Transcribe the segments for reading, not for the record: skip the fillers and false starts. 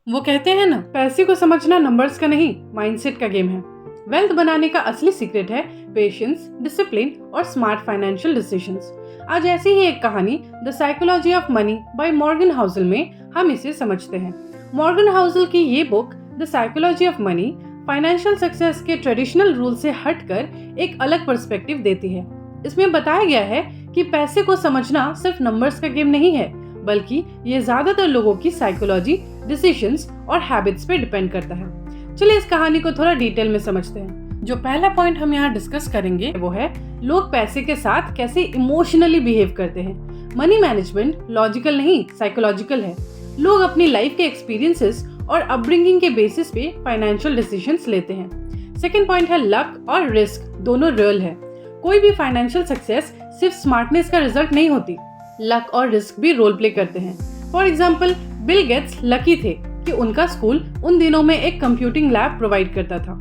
वो कहते हैं ना, पैसे को समझना नंबर्स का नहीं, माइंडसेट का गेम है। वेल्थ बनाने का असली सीक्रेट है पेशेंस, डिसिप्लिन और स्मार्ट फाइनेंशियल डिसीजंस। आज ऐसी ही एक कहानी the psychology of money by Morgan Housel में हम इसे समझते हैं। मॉर्गन हाउसल की ये book the psychology of money financial success के ट्रेडिशनल रूल से हटकर एक अलग पर्सपेक्टिव देती है। इसमें बताया गया है कि पैसे को समझना सिर्फ नंबर्स का गेम नहीं है, बल्कि ये ज्यादातर लोगों की साइकोलॉजी, डिसीजंस और हैबिट्स पे डिपेंड करता है। चलिए इस कहानी को थोड़ा डिटेल में समझते हैं। जो पहला पॉइंट हम यहाँ डिस्कस करेंगे वो है लोग पैसे के साथ कैसे इमोशनली बिहेव करते हैं। मनी मैनेजमेंट लॉजिकल नहीं, साइकोलॉजिकल है। लोग अपनी लाइफ के एक्सपीरियंसेस और अपब्रिंगिंग के बेसिस पे फाइनेंशियल डिसीजंस लेते हैं। सेकेंड पॉइंट है लक और रिस्क दोनों रियल है। कोई भी फाइनेंशियल सक्सेस सिर्फ स्मार्टनेस का रिजल्ट नहीं होती, लक और रिस्क भी रोल प्ले करते हैं। For example, Bill Gates lucky थे कि उनका स्कूल उन दिनों में एक कंप्यूटिंग लैब प्रोवाइड करता था।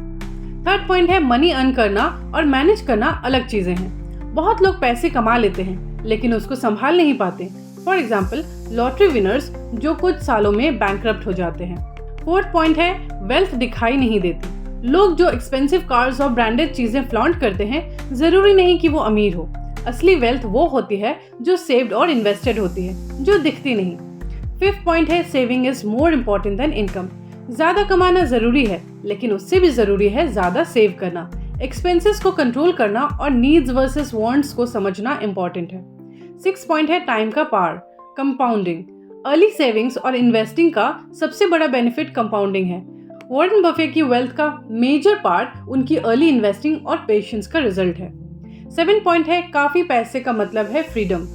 थर्ड पॉइंट है मनी अर्न करना और मैनेज करना अलग चीजें हैं। बहुत लोग पैसे कमा लेते हैं लेकिन उसको संभाल नहीं पाते। फॉर एग्जाम्पल, लॉटरी विनर्स जो कुछ सालों में बैंकरप्ट हो जाते हैं। फोर्थ पॉइंट है वेल्थ दिखाई नहीं देती। लोग जो एक्सपेंसिव कार्स और ब्रांडेड चीजें फ्लॉन्ट करते हैं, जरूरी नहीं कि वो अमीर हो। असली वेल्थ वो होती है जो सेव्ड और इन्वेस्टेड होती है, जो दिखती नहीं। फिफ्थ पॉइंट है saving is more important then income. ज्यादा कमाना जरूरी है, लेकिन उससे भी जरूरी है ज्यादा सेव करना, एक्सपेंसेस को कंट्रोल करना और नीड्स वर्सेस वांट्स को समझना इम्पोर्टेंट है। सिक्स पॉइंट है टाइम का पावर, कंपाउंडिंग। अर्ली सेविंग्स और इन्वेस्टिंग का सबसे बड़ा बेनिफिट कंपाउंडिंग है। वॉरेन बफेट की वेल्थ का मेजर पार्ट उनकी अर्ली इन्वेस्टिंग और पेशेंस का रिजल्ट है। 7 पॉइंट है काफी पैसे का मतलब है फ्रीडम।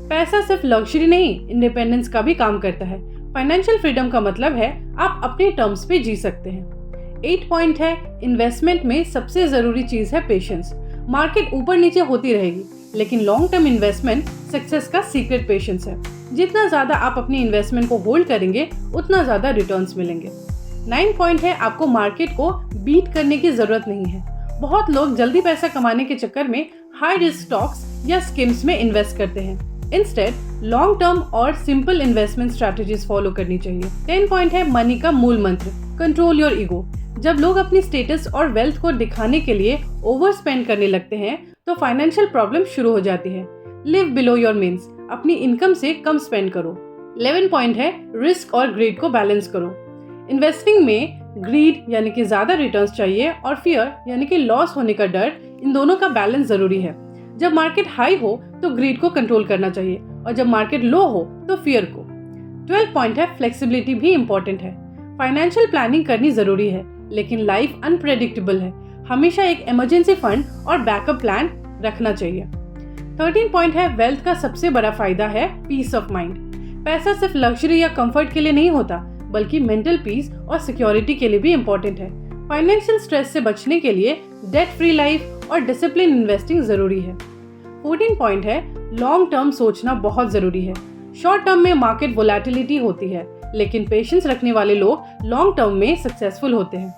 पैसा सिर्फ लग्जरी नहीं, इंडिपेंडेंस का भी काम करता है। फाइनेंशियल फ्रीडम का मतलब है आप अपने टर्म्स पे जी सकते हैं। 8 पॉइंट है इन्वेस्टमेंट में सबसे जरूरी चीज है पेशेंस। मार्केट ऊपर नीचे होती रहेगी, लेकिन लॉन्ग टर्म इन्वेस्टमेंट सक्सेस का सीक्रेट पेशेंस है। जितना ज्यादा आप अपनी इन्वेस्टमेंट को होल्ड करेंगे, उतना ज्यादा रिटर्न्स मिलेंगे। 9 पॉइंट है आपको मार्केट को बीट करने की जरूरत नहीं है। बहुत लोग जल्दी पैसा कमाने के चक्कर में हाई रिस्क स्टॉक्स या स्कीम्स में इन्वेस्ट करते हैं। इंस्टेड लॉन्ग टर्म और सिंपल इन्वेस्टमेंट स्ट्रैटेजीज फॉलो करनी चाहिए। 10 पॉइंट है मनी का मूल मंत्र, कंट्रोल योर ईगो। जब लोग अपनी स्टेटस और वेल्थ को दिखाने के लिए ओवर स्पेंड करने लगते हैं, तो फाइनेंशियल प्रॉब्लम शुरू हो जाती है। लिव बिलो योर मीन्स, अपनी इनकम से कम स्पेंड करो। 11 पॉइंट है रिस्क और ग्रीड को बैलेंस करो। इन्वेस्टिंग में ग्रीड यानी कि ज्यादा रिटर्न्स चाहिए और फियर यानी कि लॉस होने का डर, इन दोनों का बैलेंस जरूरी है। जब मार्केट हाई हो तो ग्रीड को कंट्रोल करना चाहिए और जब मार्केट लो हो तो फियर को। 12 पॉइंट है फ्लेक्सिबिलिटी भी इम्पोर्टेंट है। फाइनेंशियल प्लानिंग करनी जरूरी है, लेकिन लाइफ अनप्रेडिक्टेबल है। हमेशा एक इमरजेंसी फंड और बैकअप प्लान रखना चाहिए। 13 पॉइंट है वेल्थ का सबसे बड़ा फायदा है पीस ऑफ माइंड। पैसा सिर्फ लग्जरी या कंफर्ट के लिए नहीं होता, बल्कि मेंटल पीस और सिक्योरिटी के लिए भी इम्पोर्टेंट है। फाइनेंशियल स्ट्रेस से बचने के लिए डेट फ्री लाइफ और डिसिप्लिन इन्वेस्टिंग जरूरी है। 14 पॉइंट है लॉन्ग टर्म सोचना बहुत जरूरी है। शॉर्ट टर्म में मार्केट वोलेटिलिटी होती है, लेकिन पेशेंस रखने वाले लोग लॉन्ग टर्म में सक्सेसफुल होते हैं।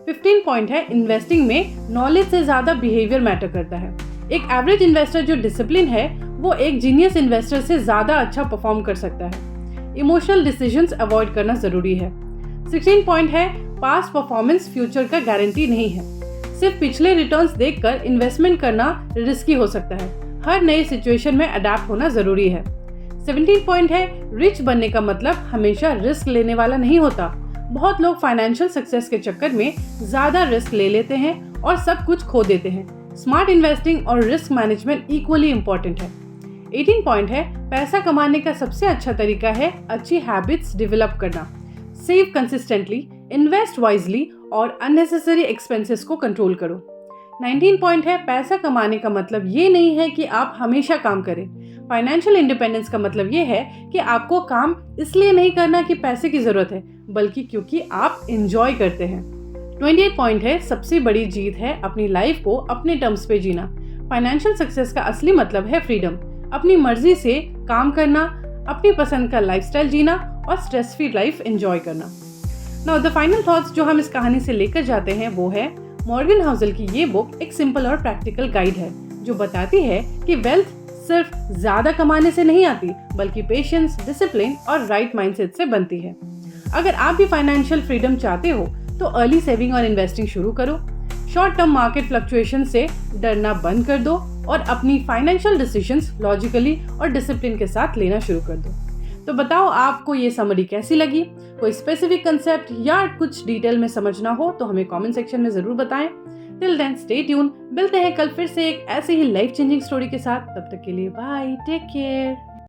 15 पॉइंट है इन्वेस्टिंग में नॉलेज से ज्यादा बिहेवियर मैटर करता है। एक एवरेज इन्वेस्टर जो डिसिप्लिन है, वो एक जीनियस इन्वेस्टर से ज्यादा अच्छा परफॉर्म कर सकता है। इमोशनल डिसीजंस अवॉइड करना जरूरी है। 16 पॉइंट है पास्ट परफॉर्मेंस फ्यूचर का गारंटी नहीं है। सिर्फ पिछले रिटर्न्स देखकर इन्वेस्टमेंट करना रिस्की हो सकता है। हर नए सिचुएशन में अडेप्ट होना जरूरी है। 17 पॉइंट है रिच बनने का मतलब हमेशा रिस्क लेने वाला नहीं होता। बहुत लोग फाइनेंशियल सक्सेस के चक्कर में ज्यादा रिस्क ले लेते हैं और सब कुछ खो देते हैं। स्मार्ट इन्वेस्टिंग और रिस्क मैनेजमेंट इक्वली इम्पोर्टेंट है। 18 पॉइंट है पैसा कमाने का सबसे अच्छा तरीका है अच्छी हैबिट्स डेवलप करना। सेव कंसिस्टेंटली, इन्वेस्ट वाइजली और अननेसेसरी एक्सपेंसेस को कंट्रोल करो। 19 पॉइंट है पैसा कमाने का मतलब ये नहीं है कि आप हमेशा काम करें। फाइनेंशियल इंडिपेंडेंस का मतलब ये है कि आपको काम इसलिए नहीं करना कि पैसे की जरूरत है, बल्कि क्योंकि आप एंजॉय करते हैं। 28 पॉइंट है सबसे बड़ी जीत है अपनी लाइफ को अपने टर्म्स पे जीना। फाइनेंशियल सक्सेस का असली मतलब है फ्रीडम, अपनी मर्जी से काम करना, अपनी पसंद का लाइफस्टाइल जीना और स्ट्रेस फ्री लाइफ एंजॉय करना। नाउ द फाइनल थॉट्स जो हम इस कहानी से लेकर जाते हैं वो है मॉर्गन हाउसल की ये बुक एक सिंपल और प्रैक्टिकल गाइड है जो बताती है कि वेल्थ सिर्फ ज्यादा कमाने से नहीं आती, बल्कि पेशेंस, डिसिप्लिन और राइट माइंडसेट से बनती है। अगर आप भी फाइनेंशियल फ्रीडम चाहते हो तो अर्ली सेविंग और इन्वेस्टिंग शुरू करो। शॉर्ट टर्म मार्केट फ्लक्चुएशन से डरना बंद कर दो और अपनी फाइनेंशियल डिसीजंस लॉजिकली और डिसिप्लिन के साथ लेना शुरू कर दो। तो बताओ आपको ये समरी कैसी लगी? कोई स्पेसिफिक कंसेप्ट या कुछ डिटेल में समझना हो तो हमें कमेंट सेक्शन में जरूर बताएं। टिल देन स्टे ट्यून, मिलते हैं कल फिर से एक ऐसे ही लाइफ चेंजिंग स्टोरी के साथ। तब तक के लिए बाय, टेक केयर।